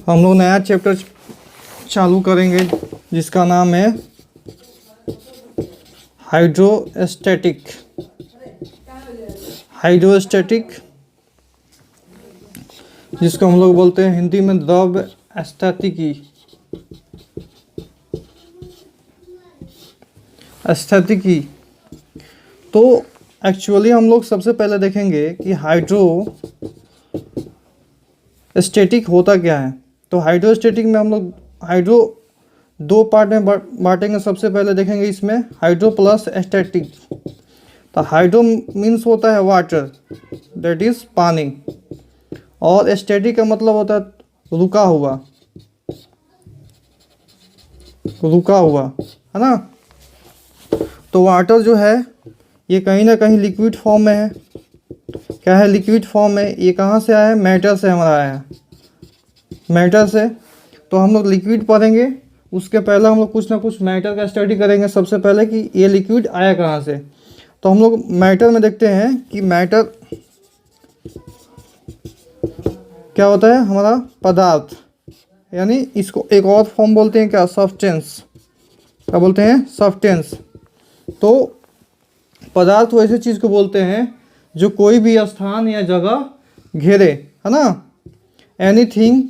हम लोग नया चैप्टर चालू करेंगे जिसका नाम है हाइड्रोस्टैटिक। हाइड्रोस्टैटिक जिसको हम लोग बोलते हैं हिंदी में द्रव स्थितिकी। स्थितिकी तो एक्चुअली हम लोग सबसे पहले देखेंगे कि हाइड्रोस्टैटिक होता क्या है। तो हाइड्रोस्टैटिक में हम लोग हाइड्रो दो पार्ट में बांटेंगे। सबसे पहले देखेंगे इसमें हाइड्रो प्लस स्टैटिक। तो हाइड्रो मीन्स होता है वाटर, दैट इज पानी, और स्टैटिक का मतलब होता है रुका हुआ, रुका हुआ, है ना। तो वाटर जो है ये कहीं ना कहीं लिक्विड फॉर्म में है। क्या है? लिक्विड फॉर्म में। ये कहाँ से आया है? मैटर से हमारा आया है, मैटर से। तो हम लोग लिक्विड पढ़ेंगे, उसके पहले हम लोग कुछ ना कुछ मैटर का स्टडी करेंगे। सबसे पहले कि ये लिक्विड आया कहाँ से। तो हम लोग मैटर में देखते हैं कि मैटर क्या होता है? हमारा पदार्थ, यानी इसको एक और फॉर्म बोलते हैं क्या? सब्सटेंस। क्या बोलते हैं? सब्सटेंस। तो पदार्थ वैसे चीज़ को बोलते हैं जो कोई भी स्थान या जगह घेरे, है ना। Anything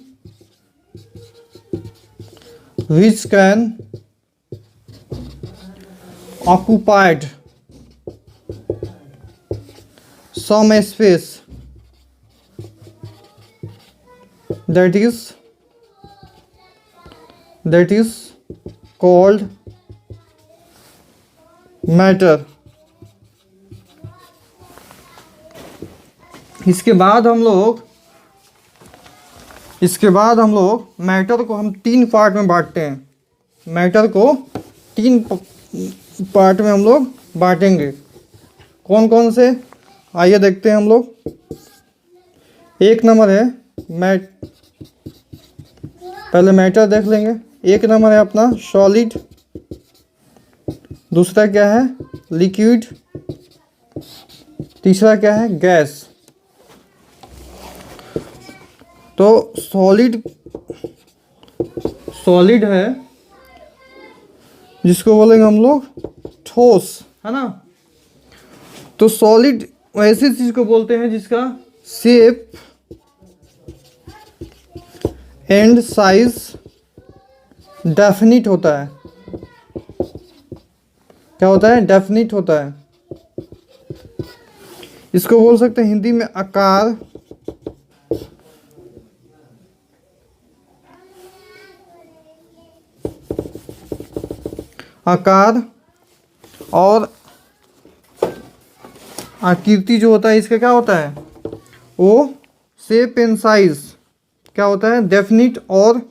which can occupied some space, that is called matter। इसके बाद मैटर को हम तीन पार्ट में बांटते हैं। मैटर को तीन पार्ट में हम लोग बांटेंगे। कौन कौन से? आइए देखते हैं हम लोग। एक नंबर है पहले मैटर देख लेंगे। एक नंबर है अपना सॉलिड, दूसरा क्या है? लिक्विड, तीसरा क्या है? गैस। तो सॉलिड है जिसको बोलेंगे हम लोग ठोस, है ना। तो सॉलिड ऐसी चीज को बोलते हैं जिसका शेप एंड साइज डेफिनिट होता है। क्या होता है? डेफिनिट होता है। इसको बोल सकते हैं हिंदी में आकार, आकार और आकृति जो होता है इसका क्या होता है? वो शेप एंड साइज क्या होता है? डेफिनिट। और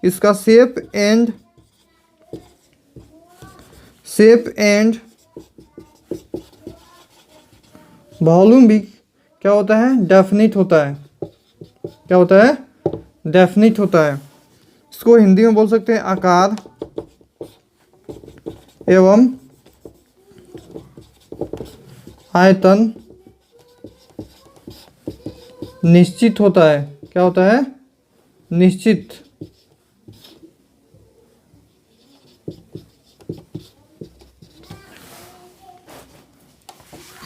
इसका शेप एंड वॉल्यूम भी क्या होता है? डेफिनिट होता है। क्या होता है? डेफिनिट होता है। इसको हिंदी में बोल सकते हैं आकार एवं आयतन निश्चित होता है। क्या होता है? निश्चित।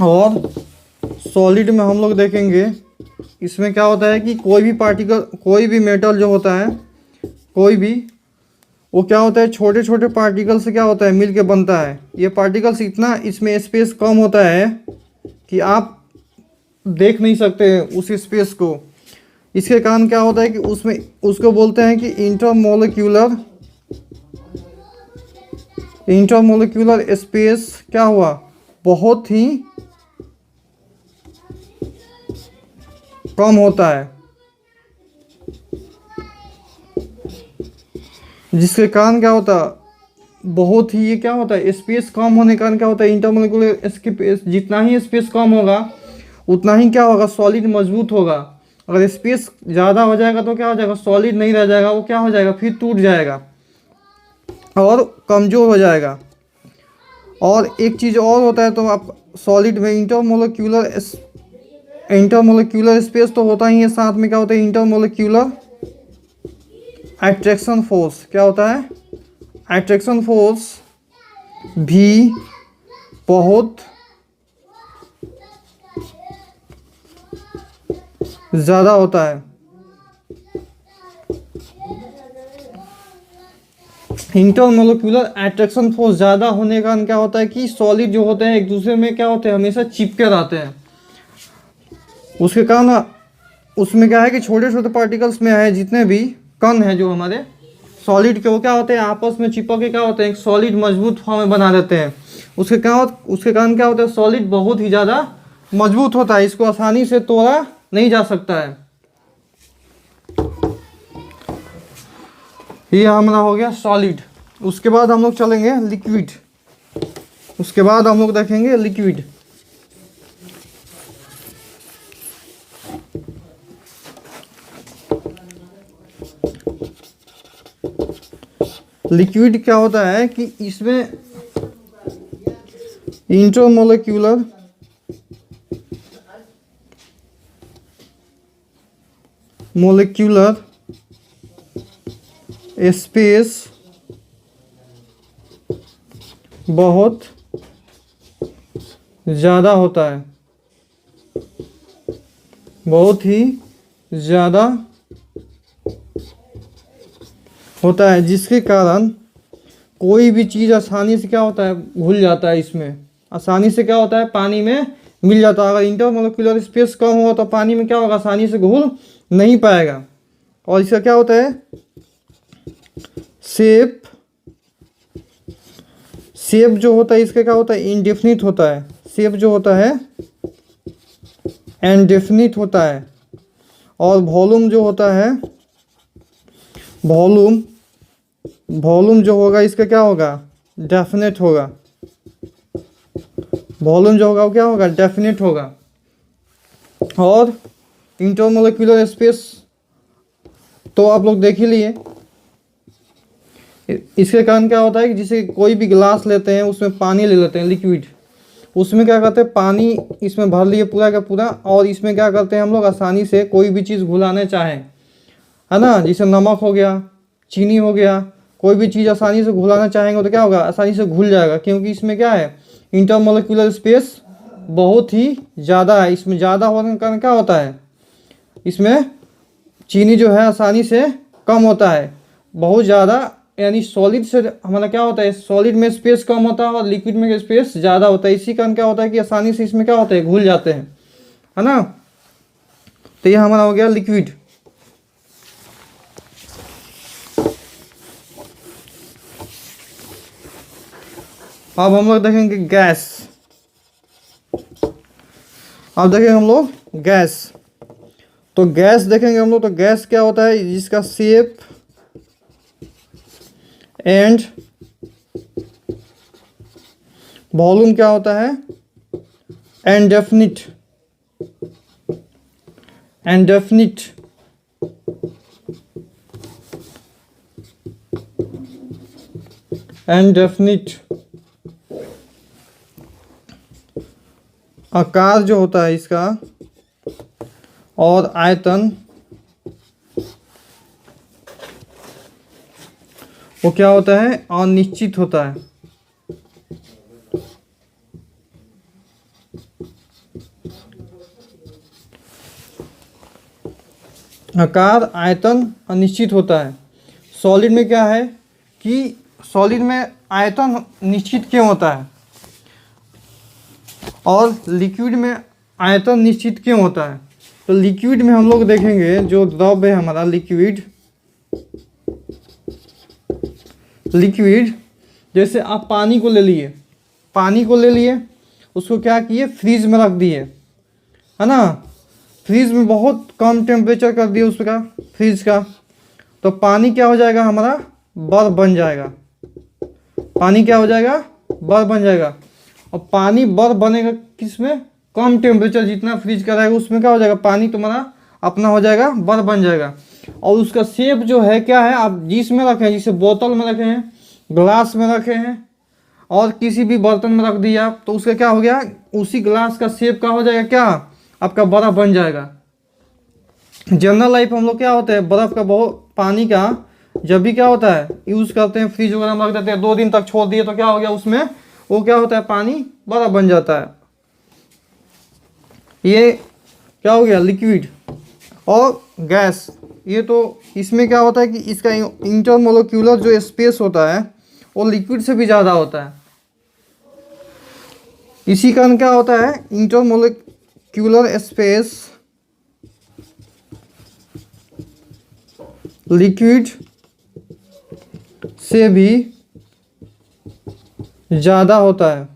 और सॉलिड में हम लोग देखेंगे इसमें क्या होता है कि कोई भी पार्टिकल, कोई भी मेटल जो होता है, कोई भी, वो क्या होता है? छोटे छोटे पार्टिकल से क्या होता है? मिल के बनता है। ये पार्टिकल्स इतना, इसमें स्पेस कम होता है कि आप देख नहीं सकते उस स्पेस को। इसके कारण क्या होता है कि उसमें उसको बोलते हैं कि इंटरमोलिक्यूलर स्पेस क्या हुआ? बहुत ही कम होता है। जिसके कारण क्या होता है? बहुत ही, ये क्या होता है? स्पेस कम होने के कारण क्या होता है? इंटरमोलिकुलर स्पेस, जितना ही स्पेस कम होगा उतना ही क्या होगा? सॉलिड मजबूत होगा। अगर स्पेस ज़्यादा हो जाएगा तो क्या हो जाएगा? सॉलिड नहीं रह जाएगा, वो क्या हो जाएगा? फिर टूट जाएगा और कमज़ोर हो जाएगा। और एक चीज़ और होता है, तो आप सॉलिड में इंटरमोलिक्यूलर स्पेस तो होता ही है, साथ में क्या होता है? इंटरमोलिक्यूलर अट्रैक्शन फोर्स क्या होता है, अट्रैक्शन फोर्स भी बहुत ज़्यादा होता है। इंटरमोलिकुलर अट्रैक्शन फोर्स ज़्यादा होने का कारण क्या होता है कि सॉलिड जो होते हैं एक दूसरे में क्या होते हैं, हमेशा चिपके रहते हैं। उसके कारण उसमें क्या है कि छोटे छोटे पार्टिकल्स में है, जितने भी कण हैं जो हमारे सॉलिड के, वो क्या होते हैं आपस में चिपक के क्या होते हैं एक सॉलिड मजबूत फॉर्म में बना देते हैं। उसके कारण क्या होता है सॉलिड बहुत ही ज़्यादा मजबूत होता है, इसको आसानी से तोड़ा नहीं जा सकता है। ये हमारा हो गया सॉलिड। उसके बाद हम लोग चलेंगे लिक्विड, उसके बाद हम लोग देखेंगे लिक्विड। लिक्विड क्या होता है कि इसमें इंटरमोलिक्यूलर स्पेस बहुत ज़्यादा होता है, बहुत ही ज़्यादा होता है, जिसके कारण कोई भी चीज़ आसानी से क्या होता है घुल जाता है। इसमें आसानी से क्या होता है पानी में मिल जाता है। अगर इंटरमोलिक्यूलर स्पेस कम होगा तो पानी में क्या होगा आसानी से घुल नहीं पाएगा। और इसका क्या होता है शेप जो होता है इसका क्या होता है इंडेफिनिट होता है। शेप जो होता है इनडेफिनिट होता है। और वॉल्यूम जो होता है वॉल्यूम जो होगा इसका क्या होगा डेफिनेट होगा। वॉल्यूम जो होगा वो क्या होगा डेफिनेट होगा। और इंटरमोलिक्यूलर स्पेस तो आप लोग देख ही लिए। इसके कारण क्या होता है कि जैसे कोई भी गिलास लेते हैं उसमें पानी ले लेते हैं लिक्विड, उसमें क्या करते हैं पानी इसमें भर लिए पूरा का पूरा, और इसमें क्या करते हैं हम लोग आसानी से कोई भी चीज़ घुलाना चाहें, है ना, जैसे नमक हो गया, चीनी हो गया, कोई भी चीज़ आसानी से घुलाना चाहेंगे तो क्या होगा आसानी से घुल जाएगा, क्योंकि इसमें क्या है इंटरमोलिक्यूलर स्पेस बहुत ही ज़्यादा है। इसमें ज़्यादा होने के कारण क्या होता है इसमें चीनी जो है आसानी से कम होता है, बहुत ज़्यादा, यानी सॉलिड से हमारा क्या होता है सॉलिड में स्पेस कम होता है और लिक्विड में स्पेस ज़्यादा होता है। इसी कारण क्या होता है कि आसानी से इसमें क्या होता है घुल जाते हैं, है ना। तो ये हमारा हो गया लिक्विड। अब हम लोग देखेंगे गैस। अब देखेंगे हम लोग गैस। तो गैस देखेंगे हम लोग, तो गैस क्या होता है जिसका शेप एंड वॉल्यूम क्या होता है इनडेफिनिट आकार जो होता है इसका और आयतन वो क्या होता है अनिश्चित होता है। आकार आयतन अनिश्चित होता है। सॉलिड में क्या है कि सॉलिड में आयतन निश्चित क्यों होता है और लिक्विड में आयतन निश्चित क्यों होता है। तो लिक्विड में हम लोग देखेंगे जो द्रव है हमारा लिक्विड जैसे आप पानी को ले लिए उसको क्या किए फ्रीज में रख दिए, है ना, फ्रीज में बहुत कम टेम्परेचर कर दिए उसका फ्रीज का, तो पानी क्या हो जाएगा हमारा बर्फ बन जाएगा। पानी क्या हो जाएगा बर्फ बन जाएगा। और पानी बर्फ बनेगा किसमें कम टेम्परेचर जितना फ्रीज का रहेगा उसमें क्या हो जाएगा पानी तुम्हारा अपना हो जाएगा बर्फ बन जाएगा। और उसका शेप जो है क्या है आप जिसमें रखे हैं, जैसे बोतल में रखे हैं, ग्लास में रखे हैं और किसी भी बर्तन में रख दिया आप, तो उसका क्या हो गया उसी ग्लास का शेप का हो जाएगा क्या आपका बर्फ बन जाएगा। जनरल लाइफ हम लोग क्या होता है बर्फ़ का बहुत पानी का जब भी क्या होता है यूज़ करते हैं, फ्रिज वगैरह में रख देते हैं, 2 दिन तक छोड़ दिए तो क्या हो गया उसमें, वो क्या होता है पानी बर्फ बन जाता है। ये क्या हो गया लिक्विड। और गैस, ये तो इसमें क्या होता है कि इसका इंटरमोलिक्यूलर जो स्पेस होता है वो लिक्विड से भी ज़्यादा होता है। इसी कारण क्या होता है इंटरमोलिक्यूलर स्पेस लिक्विड से भी ज़्यादा होता है,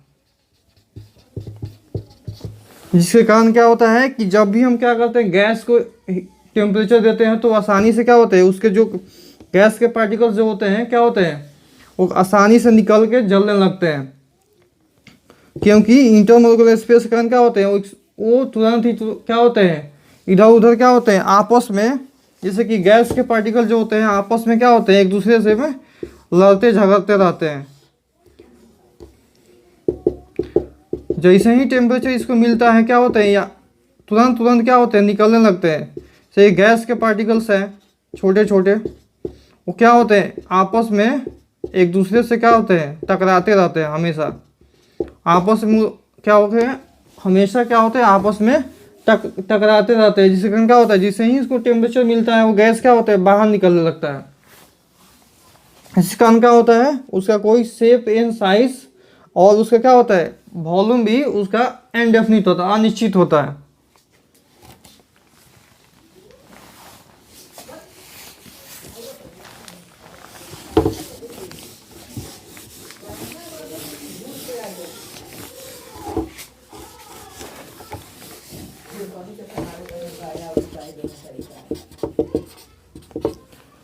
जिसके कारण क्या होता है कि जब भी हम क्या करते हैं गैस को टेम्परेचर देते हैं तो आसानी से क्या होते हैं उसके जो गैस के पार्टिकल्स जो होते हैं क्या होते हैं वो आसानी से निकल के जलने लगते हैं, क्योंकि इंटरमोलिक्यूलर स्पेस के कारण क्या होते हैं वो तुरंत ही क्या होते हैं इधर उधर क्या होते हैं आपस में, जैसे कि गैस के पार्टिकल जो होते हैं आपस में क्या होते हैं एक दूसरे से में लड़ते झगड़ते रहते हैं। जैसे ही टेम्परेचर इसको मिलता है क्या होते हैं या तुरंत तुरंत क्या होते हैं निकलने लगते हैं। से गैस के पार्टिकल्स हैं छोटे छोटे, वो क्या होते हैं आपस में एक दूसरे से क्या होते हैं टकराते रहते हैं हमेशा, आपस में क्या होते हैं हमेशा क्या होते हैं आपस में टकराते रहते हैं, जिससे कारण क्या होता है जिससे ही इसको टेम्परेचर मिलता है वो गैस क्या होता है बाहर निकलने लगता है। इस कारण क्या होता है उसका कोई शेप एंड साइज और उसका क्या होता है वॉल्यूम भी उसका इनडेफिनिट होता है, अनिश्चित होता है।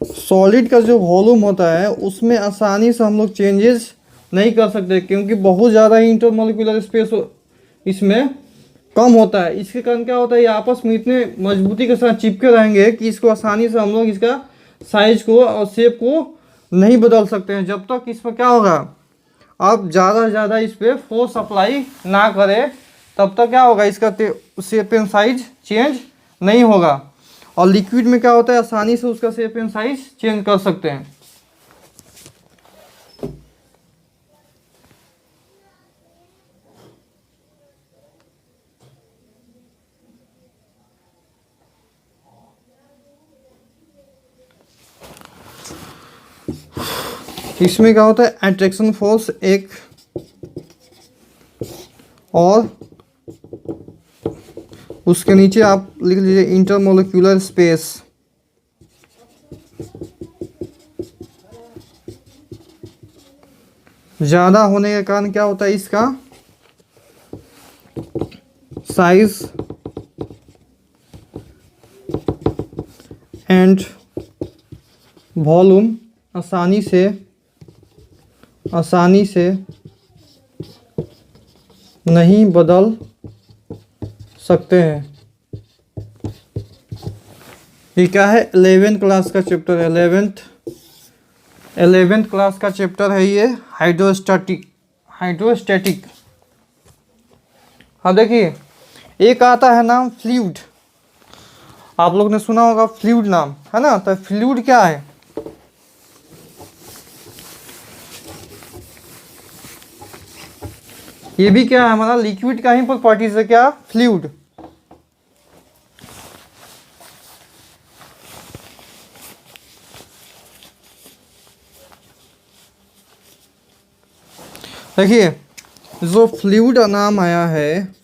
सॉलिड का जो वॉल्यूम होता है उसमें आसानी से हम लोग चेंजेस नहीं कर सकते, क्योंकि बहुत ज़्यादा इंटरमोलिक्यूलर स्पेस इसमें कम होता है। इसके कारण क्या होता है ये आपस में इतने मजबूती के साथ चिपके रहेंगे कि इसको आसानी से हम लोग इसका साइज को और शेप को नहीं बदल सकते हैं, जब तक इस पर क्या होगा आप ज़्यादा से ज़्यादा इस पर फोर्स अप्लाई ना करें तब तक क्या होगा इसका शेप एंड साइज चेंज नहीं होगा। और लिक्विड में क्या होता है आसानी से उसका शेप एंड साइज चेंज कर सकते हैं। इसमें क्या होता है अट्रैक्शन फोर्स एक और उसके नीचे आप लिख लीजिए इंटरमोलिक्यूलर स्पेस। ज़्यादा होने के कारण क्या होता है इसका साइज एंड वॉल्यूम आसानी से नहीं बदल सकते हैं। ये क्या है 11th क्लास का चैप्टर है, 11th क्लास का चैप्टर है ये हाइड्रोस्टैटिक। हाँ देखिए एक आता है नाम फ्लूइड, आप लोग ने सुना होगा फ्लूइड नाम है ना। तो फ्लूइड क्या है ये भी क्या है हमारा लिक्विड का ही प्रॉपर्टीज है क्या फ्लूइड। देखिए जो फ्लूइड नाम आया है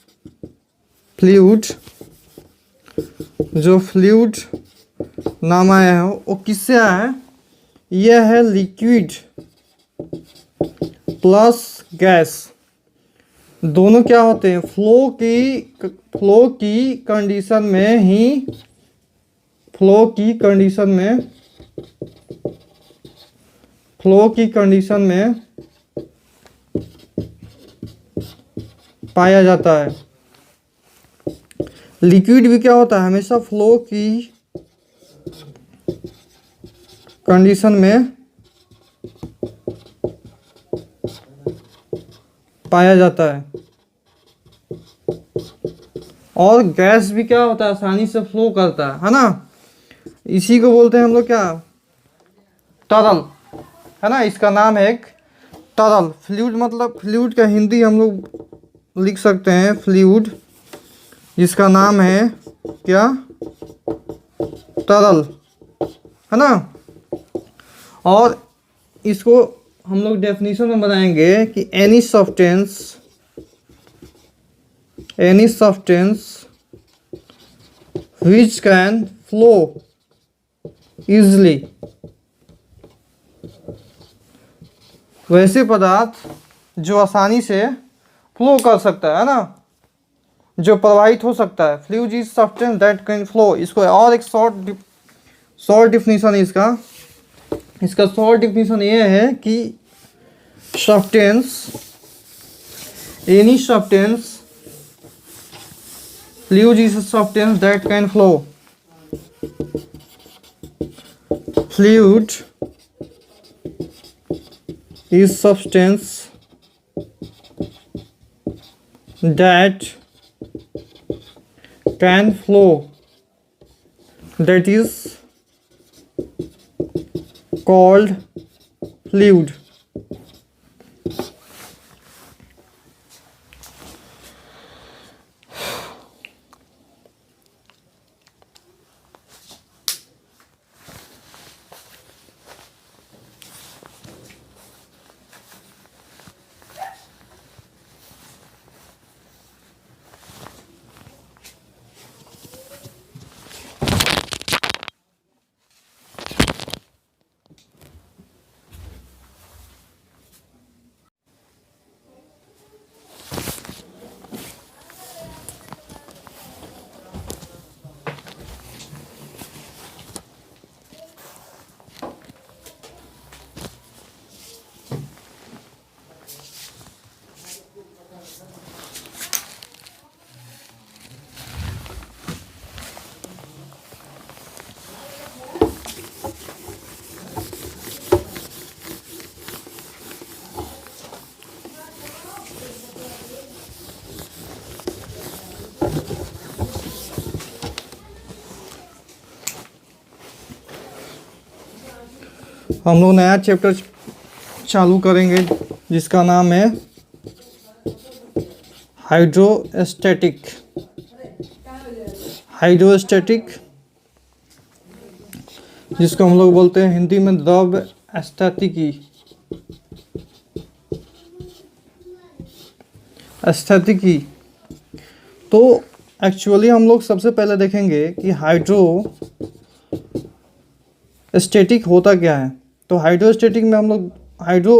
जो फ्लूइड नाम आया है वो किससे आया है, यह है लिक्विड प्लस गैस, दोनों क्या होते हैं फ्लो की कंडीशन में पाया जाता है। लिक्विड भी क्या होता है हमेशा फ्लो की कंडीशन में पाया जाता है। और गैस भी क्या होता है आसानी से फ्लो करता है ना। इसी को बोलते हैं हम लोग क्या तरल है ना, इसका नाम है एक तरल। फ्लूइड मतलब फ्लूइड का हिंदी हम लोग लिख सकते हैं फ्लूइड, जिसका नाम है क्या, तरल, है ना। और इसको हम लोग डेफिनेशन में बनाएंगे कि any substance which can flow easily, वैसे पदार्थ जो आसानी से फ्लो कर सकता है ना, जो प्रवाहित हो सकता है। Fluid is substance that can flow. इसको और एक शॉर्ट डिफिनीशन है इसका शॉर्ट डिफिनीशन ये है कि any substance, fluid is a substance that can flow. Fluid is substance that can flow, that is called fluid. हम लोग नया चैप्टर चालू करेंगे जिसका नाम है हाइड्रोस्टैटिक। जिसको हम लोग बोलते हैं हिंदी में द्रव स्थितिकी। तो एक्चुअली हम लोग सबसे पहले देखेंगे कि हाइड्रोस्टैटिक होता क्या है। तो हाइड्रोस्टैटिक में हम लोग हाइड्रो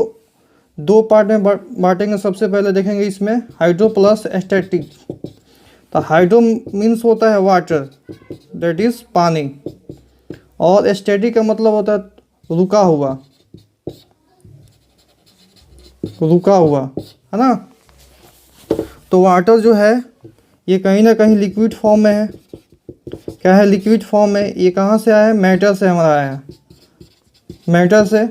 दो पार्ट में बांटेंगे। सबसे पहले देखेंगे इसमें हाइड्रो प्लस स्टैटिक। तो हाइड्रो मीन्स होता है वाटर, दैट इज पानी, और स्टैटिक का मतलब होता है रुका हुआ, है ना। तो वाटर जो है ये कहीं ना कहीं लिक्विड फॉर्म में है। क्या है, लिक्विड फॉर्म में। ये कहाँ से आया है, मैटर से हमारा आया है, मैटर से।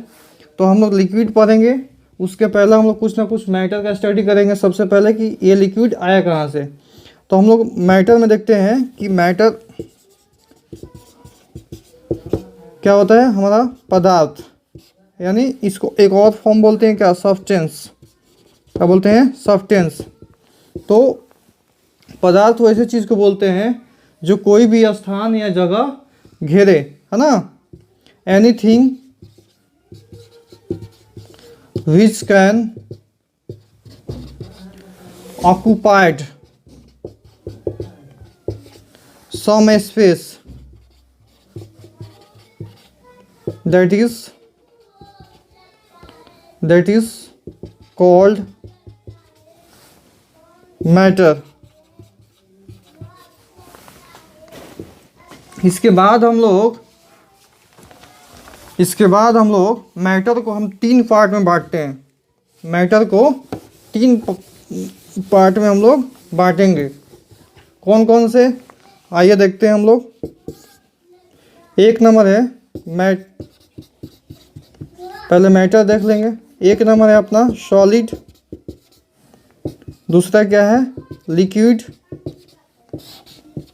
तो हम लोग लिक्विड पढ़ेंगे, उसके पहले हम लोग कुछ ना कुछ मैटर का स्टडी करेंगे सबसे पहले कि ये लिक्विड आया कहाँ से। तो हम लोग मैटर में देखते हैं कि मैटर क्या होता है, हमारा पदार्थ, यानी इसको एक और फॉर्म बोलते हैं क्या, सब्सटेंस। क्या बोलते हैं, सब्सटेंस। तो पदार्थ वैसे चीज़ को बोलते हैं जो कोई भी स्थान या जगह घेरे, है ना। Anything which can occupied some space, that is called matter। इसके बाद हम लोग मैटर को हम तीन पार्ट में बांटते हैं। मैटर को तीन पार्ट में हम लोग बांटेंगे। कौन कौन से, आइए देखते हैं हम लोग। एक नंबर है पहले मैटर देख लेंगे। एक नंबर है अपना सॉलिड, दूसरा क्या है लिक्विड,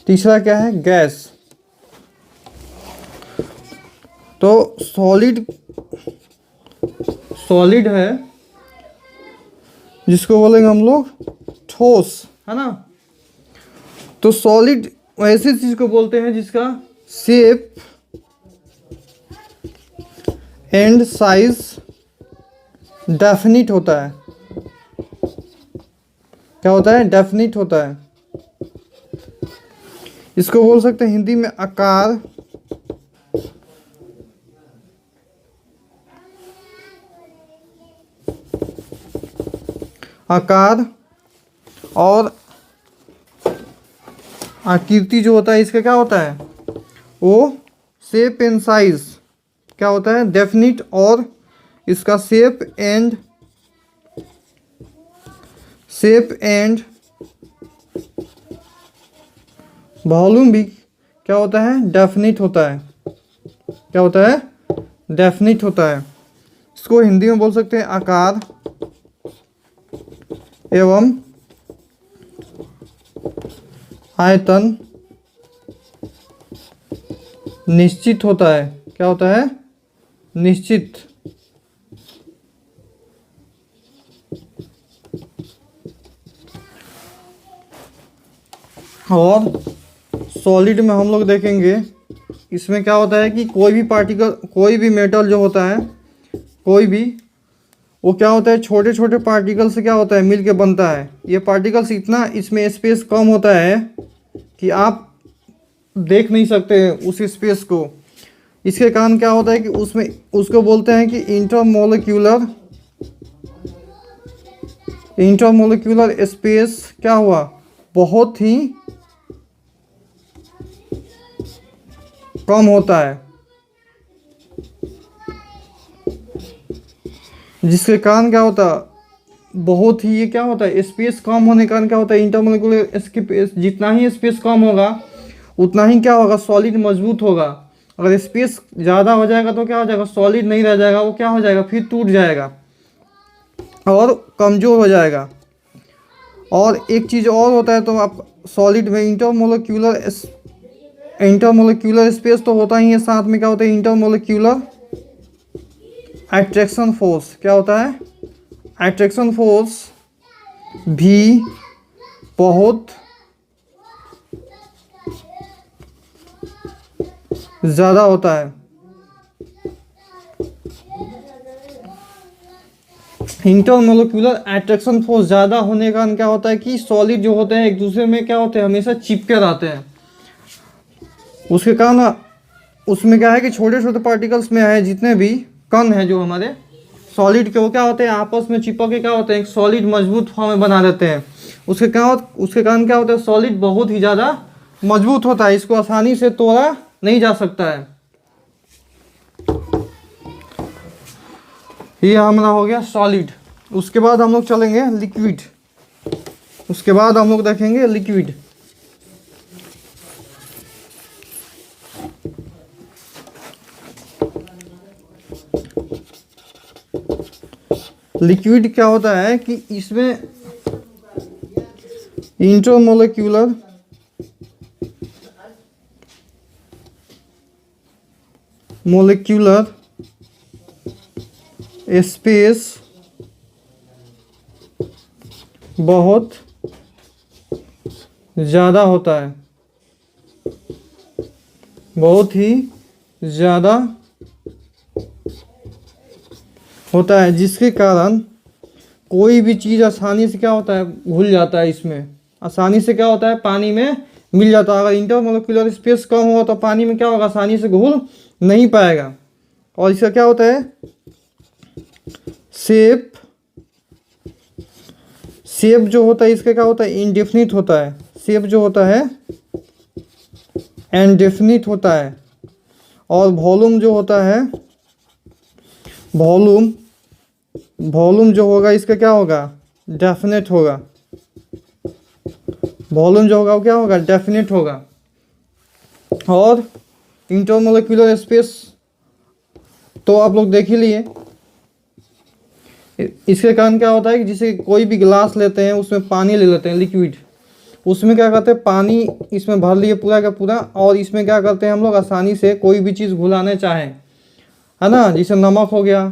तीसरा क्या है गैस। तो सॉलिड सॉलिड है जिसको बोलेंगे हम लोग ठोस, है ना। तो सॉलिड ऐसी चीज को बोलते हैं जिसका शेप एंड साइज डेफिनिट होता है। क्या होता है? डेफिनिट होता है। इसको बोल सकते हैं हिंदी में आकार, आकार और आकृति जो होता है इसका क्या होता है? वो शेप एंड साइज क्या होता है? डेफिनिट। और इसका शेप एंड वॉल्यूम भी क्या होता है? डेफिनिट होता है। क्या होता है? डेफिनिट होता है। इसको हिंदी में बोल सकते हैं आकार एवं आयतन निश्चित होता है। क्या होता है? निश्चित। और सॉलिड में हम लोग देखेंगे इसमें क्या होता है कि कोई भी पार्टिकल, कोई भी मेटल जो होता है, कोई भी, वो क्या होता है? छोटे छोटे पार्टिकल से क्या होता है? मिल के बनता है। ये पार्टिकल्स इतना, इसमें स्पेस कम होता है कि आप देख नहीं सकते उस स्पेस को। इसके कारण क्या होता है कि उसमें, उसको बोलते हैं कि इंटरमोलिक्यूलर स्पेस क्या हुआ? बहुत ही कम होता है। जिसके कारण क्या होता है? बहुत ही, ये क्या होता है? स्पेस कम होने के कारण क्या होता है? इंटरमोलिक्यूलर स्पेस, जितना ही स्पेस कम होगा उतना ही क्या होगा? सॉलिड मजबूत होगा। अगर स्पेस ज़्यादा हो जाएगा तो क्या हो जाएगा? सॉलिड नहीं रह जाएगा, वो क्या हो जाएगा? फिर टूट जाएगा और कमज़ोर हो जाएगा। और एक चीज़ और होता है, तो आप सॉलिड में इंटरमोलिक्यूलर स्पेस तो होता ही है, साथ में क्या होता है? Intermolecular attraction force. क्या होता है? अट्रैक्शन फोर्स भी बहुत ज़्यादा होता है। इंटरमोलिक्यूलर अट्रैक्शन फोर्स ज़्यादा होने का कारण क्या होता है कि सॉलिड जो होते हैं एक दूसरे में क्या होते हैं? हमेशा चिपके रहते हैं। उसके कारण उसमें क्या है कि छोटे छोटे पार्टिकल्स में है, जितने भी कण हैं जो हमारे सॉलिड के, वो क्या होते हैं? आपस में चिपक के क्या होते हैं? एक सॉलिड मजबूत फॉर्म में बना देते हैं। उसके कारण क्या होता है? सॉलिड बहुत ही ज़्यादा मजबूत होता है, इसको आसानी से तोड़ा नहीं जा सकता है। ये हमारा हो गया सॉलिड। उसके बाद हम लोग चलेंगे लिक्विड। उसके बाद हम लोग देखेंगे लिक्विड। लिक्विड क्या होता है कि इसमें इंटरमोलिक्यूलर स्पेस बहुत ज़्यादा होता है, बहुत ही ज़्यादा होता है, जिसके कारण कोई भी चीज़ आसानी से क्या होता है? घुल जाता है। इसमें आसानी से क्या होता है? पानी में मिल जाता है। अगर इंटरमोलिक्यूलर स्पेस कम होगा तो पानी में क्या होगा? आसानी से घुल नहीं पाएगा। और इसका क्या होता है? शेप जो होता है इसका क्या होता है? इनडेफिनिट होता है। शेप जो होता है इनडेफिनिट होता है। और वॉल्यूम जो होता है, वॉल्यूम जो होगा इसका क्या होगा? डेफिनेट होगा। वॉल्यूम जो होगा वो क्या होगा? डेफिनेट होगा। और इंटरमोलिक्यूलर स्पेस तो आप लोग देख ही लिए। इसके कारण क्या होता है कि जैसे कोई भी गिलास लेते हैं, उसमें पानी ले लेते हैं लिक्विड, उसमें क्या करते हैं? पानी इसमें भर लिए पूरा का पूरा, और इसमें क्या करते हैं हम लोग? आसानी से कोई भी चीज़ घुलाने चाहें, है ना, जैसे नमक हो गया,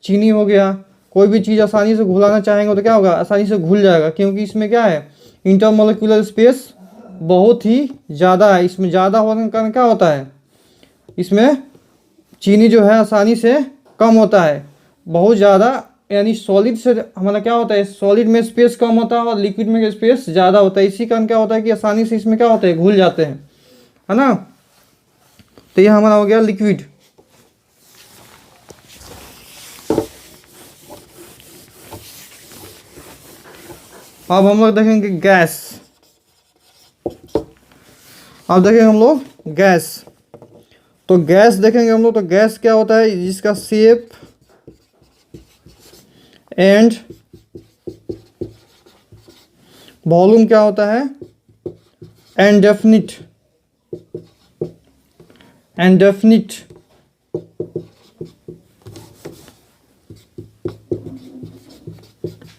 चीनी हो गया, कोई भी चीज़ आसानी से घुलाना चाहेंगे तो क्या होगा, आसानी से घुल जाएगा, क्योंकि इसमें क्या है, इंटरमोलिकुलर स्पेस बहुत ही ज़्यादा है। इसमें ज़्यादा होने के कारण क्या होता है, इसमें चीनी जो है आसानी से कम होता है, बहुत ज़्यादा, यानी सॉलिड से हमारा क्या होता है, सॉलिड में स्पेस कम होता है और लिक्विड में स्पेस ज़्यादा होता है। इसी कारण क्या होता है कि आसानी से इसमें क्या होता है, घुल जाते हैं, है ना। तो ये हमारा हो गया लिक्विड। अब हम लोग देखेंगे गैस। अब देखेंगे हम लोग गैस। तो गैस देखेंगे हम लोग, तो गैस क्या होता है, जिसका शेप एंड वॉल्यूम क्या होता है, इनडेफिनिट, इनडेफिनिट,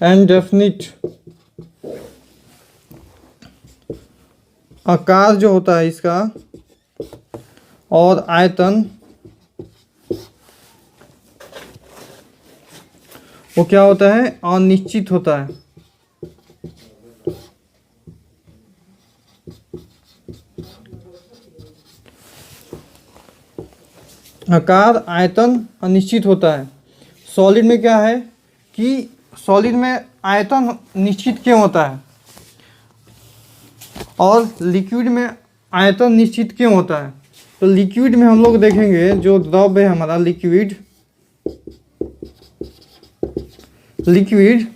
इनडेफिनिट। आकार जो होता है इसका और आयतन वो क्या होता है, अनिश्चित होता है। आकार आयतन अनिश्चित होता है। सॉलिड में क्या है कि सॉलिड में आयतन निश्चित क्यों होता है और लिक्विड में आयतन निश्चित क्यों होता है। तो लिक्विड में हम लोग देखेंगे, जो द्रव है हमारा लिक्विड, लिक्विड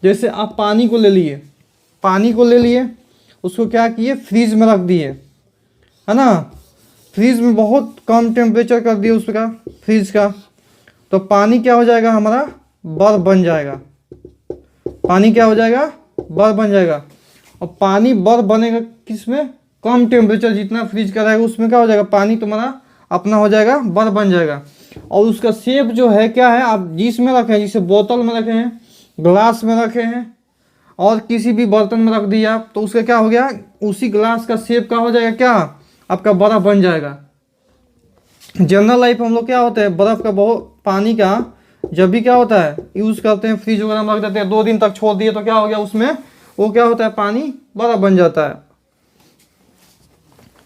जैसे आप पानी को ले लिए, पानी को ले लिए, उसको क्या किए, फ्रीज में रख दिए, है ना, फ्रीज में बहुत कम टेम्परेचर कर दिए उसका, फ्रीज का, तो पानी क्या हो जाएगा हमारा, बर्फ बन जाएगा। पानी क्या हो जाएगा, बर्फ बन जाएगा। और पानी बर्फ बनेगा किसमें, कम टेम्परेचर जितना फ्रीज का रहेगा उसमें क्या हो जाएगा, पानी तुम्हारा अपना हो जाएगा, बर्फ बन जाएगा। और उसका शेप जो है क्या है, आप जिसमें रखे हैं, जैसे बोतल में रखे हैं, ग्लास में रखे हैं, और किसी भी बर्तन में रख दिया आप, तो उसका क्या हो गया, उसी ग्लास का शेप क्या हो जाएगा, क्या आपका बर्फ बन जाएगा। जनरल लाइफ हम लोग क्या होता है, बर्फ़ का बहुत, पानी का जब भी क्या होता है यूज़ करते हैं, फ्रीज वगैरह में रख देते हैं, 2 दिन तक छोड़ दिए तो क्या हो गया, उसमें वो क्या होता है, पानी बर्फ बन जाता है।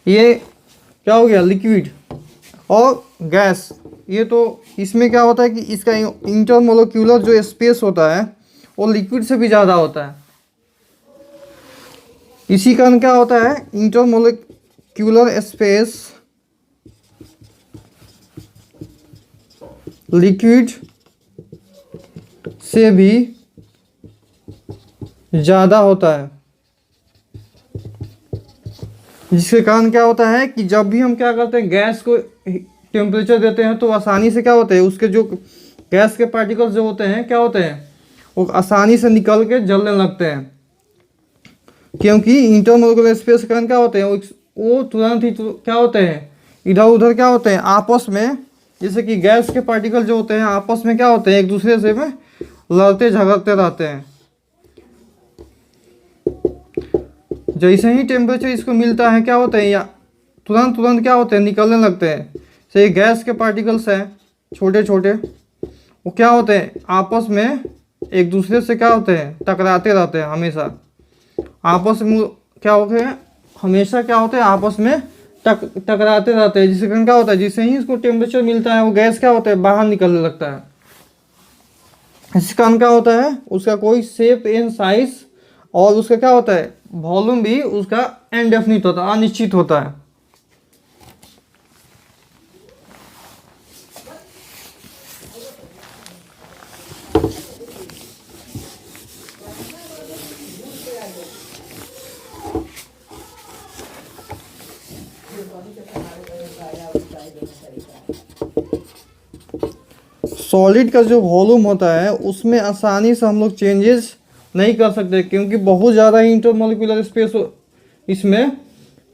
ये क्या हो गया, लिक्विड। और गैस, ये तो इसमें क्या होता है कि इसका इंटरमोलिक्यूलर जो स्पेस होता है वो लिक्विड से भी ज़्यादा होता है। इसी कारण क्या होता है, इंटरमोलिक्यूलर स्पेस लिक्विड से भी ज़्यादा होता है। जिसके कारण क्या होता है कि जब भी हम क्या करते हैं, गैस को टेम्परेचर देते हैं तो आसानी से क्या होते हैं, उसके जो गैस के पार्टिकल्स जो होते हैं क्या होते हैं, वो आसानी से निकल के जलने लगते हैं, क्योंकि इंटरमोलिक्यूलर स्पेस के कारण क्या होते हैं, वो तुरंत ही क्या होते हैं, इधर उधर क्या होते हैं, आपस में, जैसे कि गैस के पार्टिकल जो होते हैं आपस में क्या होते हैं, एक दूसरे से में लड़ते झगड़ते रहते हैं। जैसे ही टेम्परेचर इसको मिलता है क्या होते हैं, या तुरंत तुरंत क्या होते हैं, निकलने लगते हैं। से गैस के पार्टिकल्स हैं छोटे छोटे, वो क्या होते हैं, आपस में एक दूसरे से क्या होते हैं, टकराते रहते हैं हमेशा। आपस में क्या होते हैं, हमेशा क्या होते हैं, आपस में टकराते रहते हैं। जिससे कारण क्या होता है, जिससे ही इसको टेम्परेचर मिलता है वो गैस क्या होता है, बाहर निकलने लगता है। इस कारण क्या होता है, उसका कोई शेप एंड साइज और उसका क्या होता है, वॉल्यूम भी उसका इनडेफिनिट होता है, अनिश्चित होता है। सॉलिड का जो वॉल्यूम होता है उसमें आसानी से हम लोग चेंजेस नहीं कर सकते, क्योंकि बहुत ज़्यादा इंटरमोलिक्यूलर स्पेस इसमें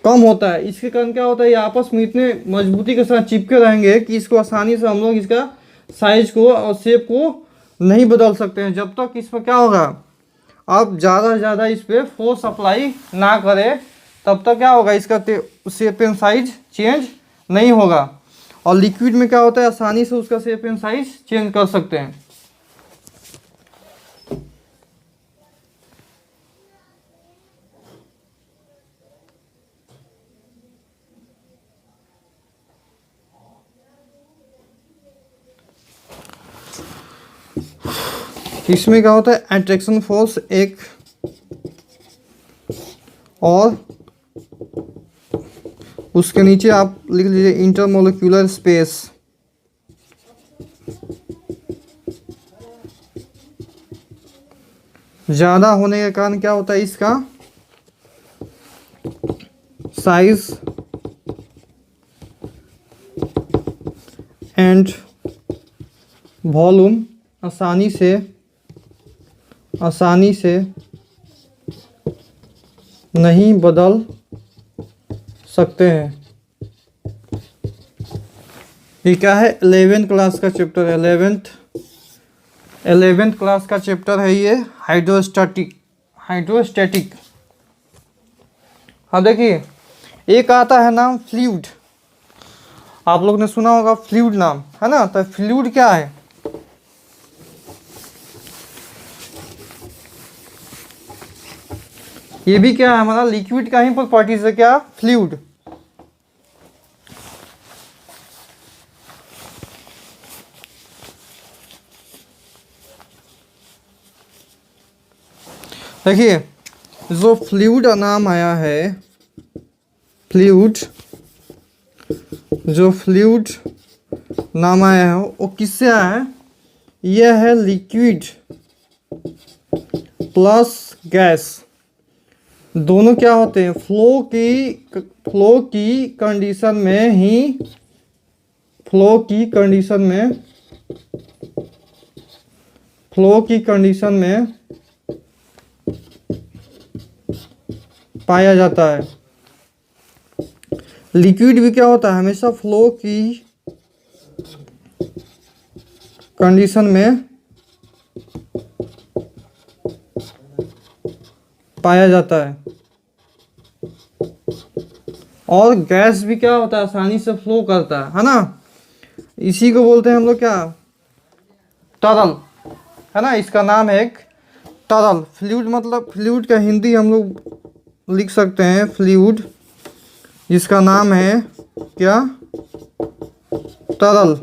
कम होता है। इसके कारण क्या होता है, ये आपस में इतने मजबूती के साथ चिपके रहेंगे कि इसको आसानी से हम लोग इसका साइज को और शेप को नहीं बदल सकते हैं। जब तक इस पर क्या होगा, आप ज़्यादा से ज़्यादा इस पर फोर्स अप्लाई ना करें, तब तक क्या होगा, इसका शेप एंड साइज चेंज नहीं होगा। और लिक्विड में क्या होता है, आसानी से उसका शेप एंड साइज चेंज कर सकते हैं। इसमें क्या होता है, अट्रैक्शन फोर्स एक, और उसके नीचे आप लिख लीजिए इंटरमोलिक्यूलर स्पेस। ज़्यादा होने के कारण क्या होता है, इसका साइज एंड वॉल्यूम आसानी से नहीं बदल सकते हैं। ये क्या है, 11th क्लास का चैप्टर है, 11th क्लास का चैप्टर है ये, हाइड्रोस्टैटिक। हाँ देखिए, एक आता है नाम फ्लूइड, आप लोग ने सुना होगा फ्लूइड नाम, है ना। तो फ्लूइड क्या है, ये भी क्या है, हमारा लिक्विड का ही प्रॉपर्टीज है, क्या, फ्लूइड। देखिए, जो फ्लूइड नाम आया है, फ्लूइड, जो फ्लूइड नाम आया है वो किससे आया है, यह है लिक्विड प्लस गैस, दोनों क्या होते हैं, फ्लो की कंडीशन में ही, फ्लो की कंडीशन में पाया जाता है। लिक्विड भी क्या होता है, हमेशा फ्लो की कंडीशन में पाया जाता है, और गैस भी क्या होता है, आसानी से फ्लो करता है ना। इसी को बोलते हैं हम लोग क्या, तरल, है ना। इसका नाम है एक तरल। फ्लूइड मतलब, फ्लूइड का हिंदी हम लोग लिख सकते हैं फ्लूइड, जिसका नाम है क्या, तरल,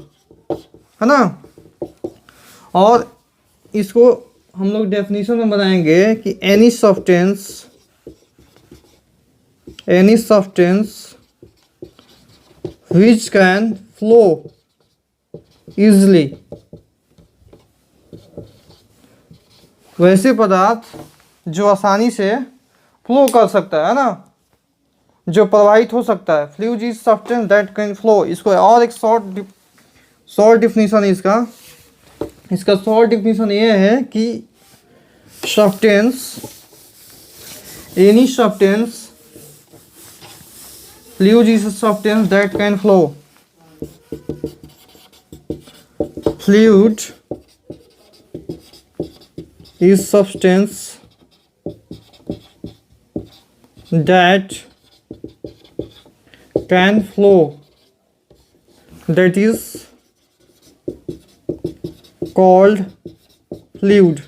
है ना। और इसको हम लोग डेफिनेशन में बनाएंगे कि any substance which can flow easily, वैसे पदार्थ जो आसानी से फ्लो कर सकता है ना, जो प्रवाहित हो सकता है। Fluid is substance that can flow. इसको और एक शॉर्ट डिफिनीशन है इसका शॉर्ट डिफिनीशन ये है कि any substance, fluid is substance that can flow. Fluid is substance that can flow, that is called fluid।